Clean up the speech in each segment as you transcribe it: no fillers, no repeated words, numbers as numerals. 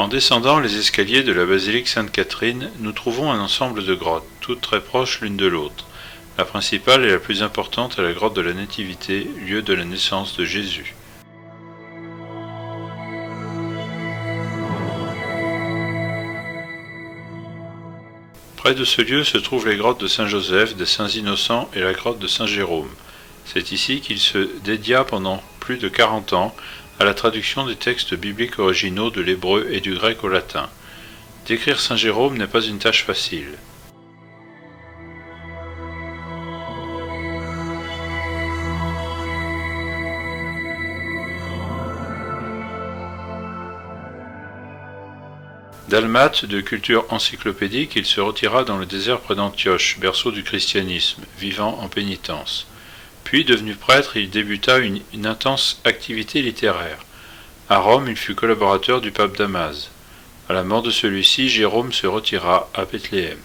En descendant les escaliers de la basilique Sainte-Catherine, nous trouvons un ensemble de grottes, toutes très proches l'une de l'autre. La principale et la plus importante est la grotte de la Nativité, lieu de la naissance de Jésus. Près de ce lieu se trouvent les grottes de Saint-Joseph, des Saints-Innocents et la grotte de Saint-Jérôme. C'est ici qu'il se dédia pendant plus de 40 ans à la traduction des textes bibliques originaux de l'hébreu et du grec au latin. Décrire Saint-Jérôme n'est pas une tâche facile. Dalmate de culture encyclopédique, il se retira dans le désert près d'Antioche, berceau du christianisme, vivant en pénitence. Puis, devenu prêtre, il débuta une intense activité littéraire. À Rome, il fut collaborateur du pape Damaze. À la mort de celui-ci, Jérôme se retira à Bethléem.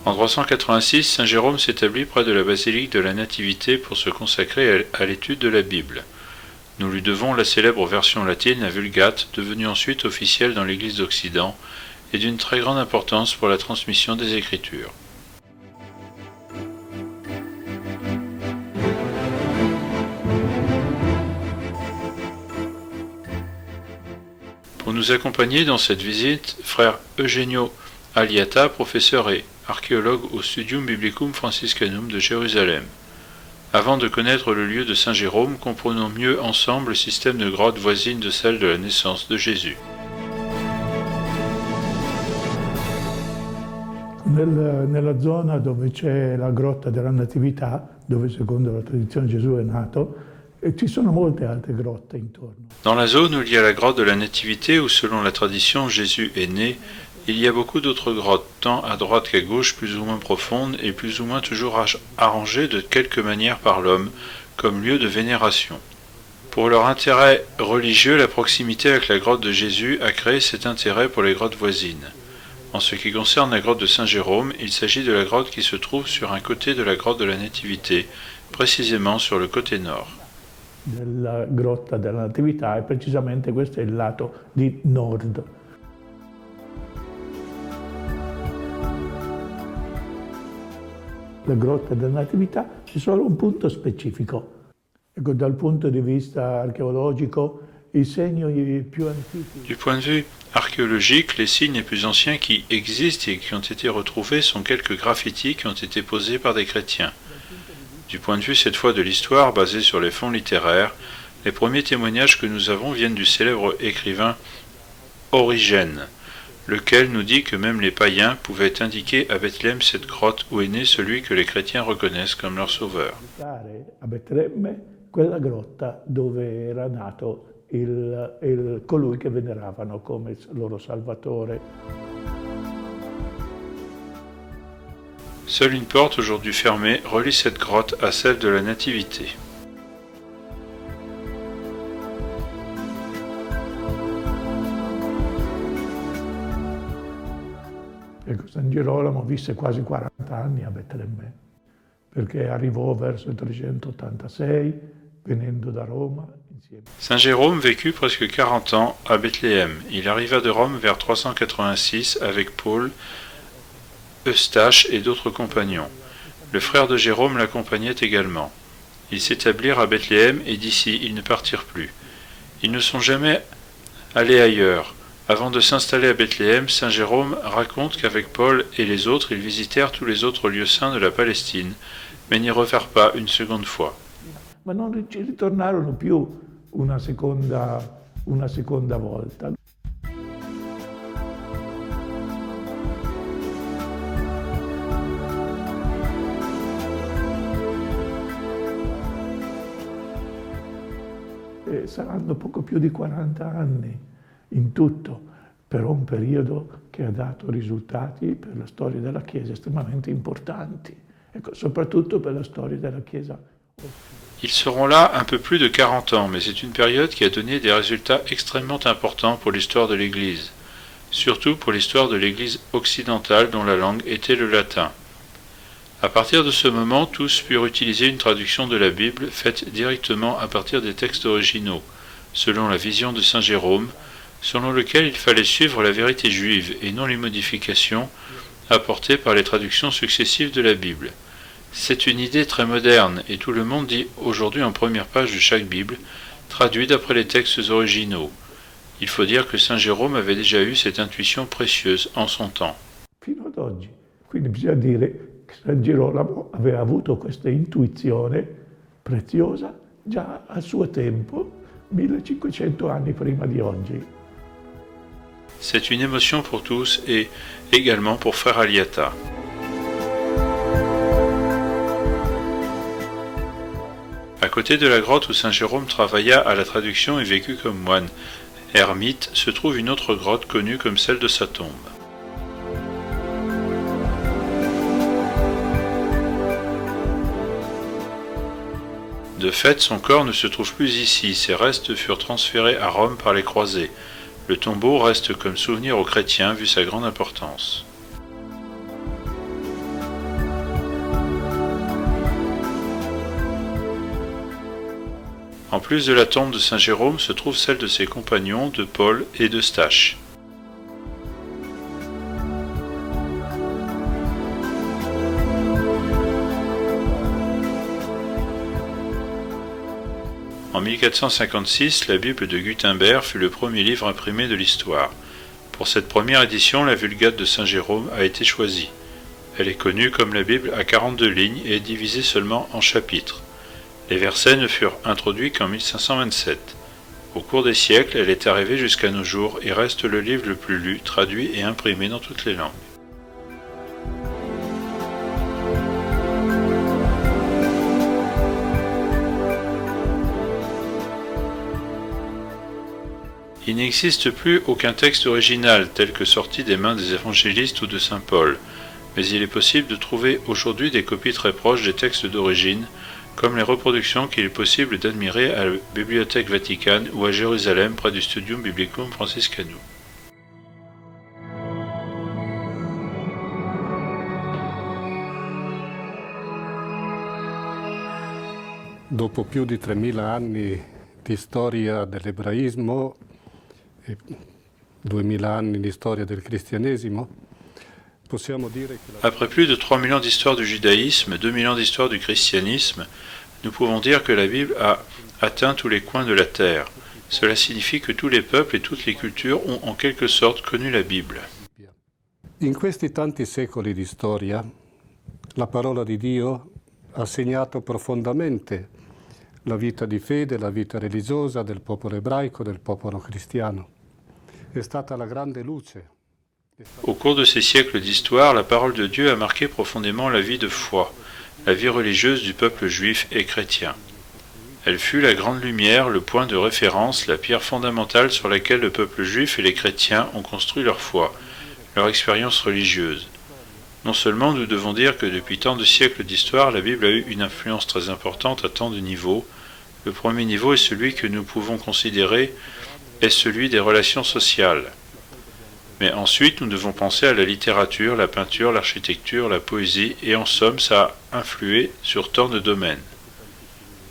En 386, saint Jérôme s'établit près de la basilique de la Nativité pour se consacrer à l'étude de la Bible. Nous lui devons la célèbre version latine, la Vulgate, devenue ensuite officielle dans l'Église d'Occident, et d'une très grande importance pour la transmission des Écritures. Pour nous accompagner dans cette visite, frère Eugenio Aliata, professeur et archéologue au Studium Biblicum Franciscanum de Jérusalem. Avant de connaître le lieu de Saint Jérôme, comprenons mieux ensemble le système de grottes voisines de celle de la naissance de Jésus. Nella zona dove c'è la grotta della Natività, dove secondo la tradizione Gesù è nato, ci sono molte altre grotte intorno. Dans la zone où il y a la grotte de la Nativité, où selon la tradition Jésus est né, il y a beaucoup d'autres grottes, tant à droite qu'à gauche, plus ou moins profondes et plus ou moins toujours arrangées de quelque manière par l'homme, comme lieu de vénération. Pour leur intérêt religieux, la proximité avec la grotte de Jésus a créé cet intérêt pour les grottes voisines. En ce qui concerne la grotte de Saint-Jérôme, il s'agit de la grotte qui se trouve sur un côté de la grotte de la Nativité, précisément sur le côté nord. Della grotta della Natività e precisamente questo è il lato di nord. La grotta della Natività c'è solo un punto specifico. Ecco, dal punto di vista archeologico, i segni più antichi. Du point de vue archéologique, les signes les plus anciens qui existent et qui ont été retrouvés sont quelques graffitis qui ont été posés par des chrétiens. Du point de vue cette fois de l'histoire, basée sur les fonds littéraires, les premiers témoignages que nous avons viennent du célèbre écrivain Origène, lequel nous dit que même les païens pouvaient indiquer à Bethléem cette grotte où est né celui que les chrétiens reconnaissent comme leur sauveur. A Betlemme, quella grotta dove era nato colui che veneravano come loro salvatore. Seule une porte, aujourd'hui fermée, relie cette grotte à celle de la Nativité. Ecco, San Girolamo visse quasi 40 anni a Betlemme, perché arrivò verso il 386, venendo da Roma. Saint Jérôme vécut presque 40 ans à Bethléem. Il arriva de Rome vers 386 avec Paul, Eustache et d'autres compagnons. Le frère de Jérôme l'accompagnait également. Ils s'établirent à Bethléem et d'ici ils ne partirent plus. Ils ne sont jamais allés ailleurs. Avant de s'installer à Bethléem, Saint Jérôme raconte qu'avec Paul et les autres, ils visitèrent tous les autres lieux saints de la Palestine, mais n'y revinrent pas une seconde fois. Ma non ci ritornarono più una seconda volta. Saranno poco più di 40 anni in tutto, però un periodo che ha dato risultati per la storia della Chiesa estremamente importanti, ecco, soprattutto per la storia della Chiesa. Ils seront là un peu plus de 40 ans, mais c'est une période qui a donné des résultats extrêmement importants pour l'histoire de l'Église, surtout pour l'histoire de l'Église occidentale dont la langue était le latin. À partir de ce moment, tous purent utiliser une traduction de la Bible faite directement à partir des textes originaux, selon la vision de saint Jérôme, selon lequel il fallait suivre la vérité juive et non les modifications apportées par les traductions successives de la Bible. C'est une idée très moderne et tout le monde dit aujourd'hui en première page de chaque Bible, traduit d'après les textes originaux. Il faut dire que saint Jérôme avait déjà eu cette intuition précieuse en son temps. Fino ad oggi. Quindi bisogna dire che San Girolamo aveva avuto questa intuizione preziosa già al suo tempo, 1500 anni prima di oggi. C'est une émotion pour tous et également pour frère Aliata. À côté de la grotte où saint Jérôme travailla à la traduction et vécut comme moine, ermite, se trouve une autre grotte connue comme celle de sa tombe. De fait, son corps ne se trouve plus ici, ses restes furent transférés à Rome par les croisés. Le tombeau reste comme souvenir aux chrétiens vu sa grande importance. En plus de la tombe de saint Jérôme se trouve celle de ses compagnons, de Paul et d'Eustache. En 1456, la Bible de Gutenberg fut le premier livre imprimé de l'histoire. Pour cette première édition, la Vulgate de saint Jérôme a été choisie. Elle est connue comme la Bible à 42 lignes et est divisée seulement en chapitres. Les versets ne furent introduits qu'en 1527. Au cours des siècles, elle est arrivée jusqu'à nos jours et reste le livre le plus lu, traduit et imprimé dans toutes les langues. Il n'existe plus aucun texte original tel que sorti des mains des évangélistes ou de saint Paul, mais il est possible de trouver aujourd'hui des copies très proches des textes d'origine, comme les reproductions qu'il est possible d'admirer à la Bibliothèque Vaticane ou à Jérusalem près du Studium Biblicum Franciscanum. Dopo più di 3000 anni di storia dell'ebraismo e 2000 anni di storia del cristianesimo, possiamo dire che Après plus de 3000 ans d'histoire du judaïsme, 2000 ans d'histoire du christianisme, nous pouvons dire que la Bible a atteint tous les coins de la terre. Cela signifie que tous les peuples et toutes les cultures ont en quelque sorte connu la Bible. in questi tanti secoli di storia la parola di Dio ha segnato profondamente la vita di fede, la vita religiosa del popolo ebraico, del popolo cristiano. È stata la grande luce. Au cours de ces siècles d'histoire, la parole de Dieu a marqué profondément la vie de foi, la vie religieuse du peuple juif et chrétien. Elle fut la grande lumière, le point de référence, la pierre fondamentale sur laquelle le peuple juif et les chrétiens ont construit leur foi, leur expérience religieuse. Non seulement nous devons dire que depuis tant de siècles d'histoire, la Bible a eu une influence très importante à tant de niveaux. Le premier niveau est celui que nous pouvons considérer est celui des relations sociales. Mais ensuite, nous devons penser à la littérature, la peinture, l'architecture, la poésie, et en somme, ça a influé sur tant de domaines.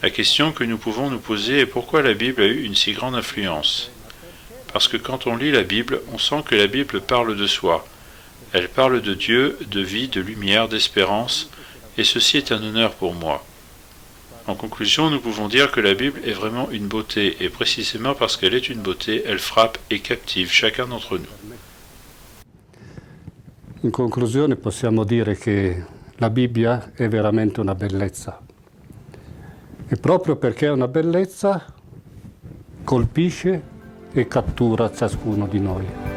La question que nous pouvons nous poser est pourquoi la Bible a eu une si grande influence. Parce que quand on lit la Bible, on sent que la Bible parle de soi. Elle parle de Dieu, de vie, de lumière, d'espérance, et ceci est un honneur pour moi. En conclusion, nous pouvons dire que la Bible est vraiment une beauté, et précisément parce qu'elle est une beauté, elle frappe et captive chacun d'entre nous. In conclusione possiamo dire che la Bibbia è veramente una bellezza e proprio perché è una bellezza colpisce e cattura ciascuno di noi.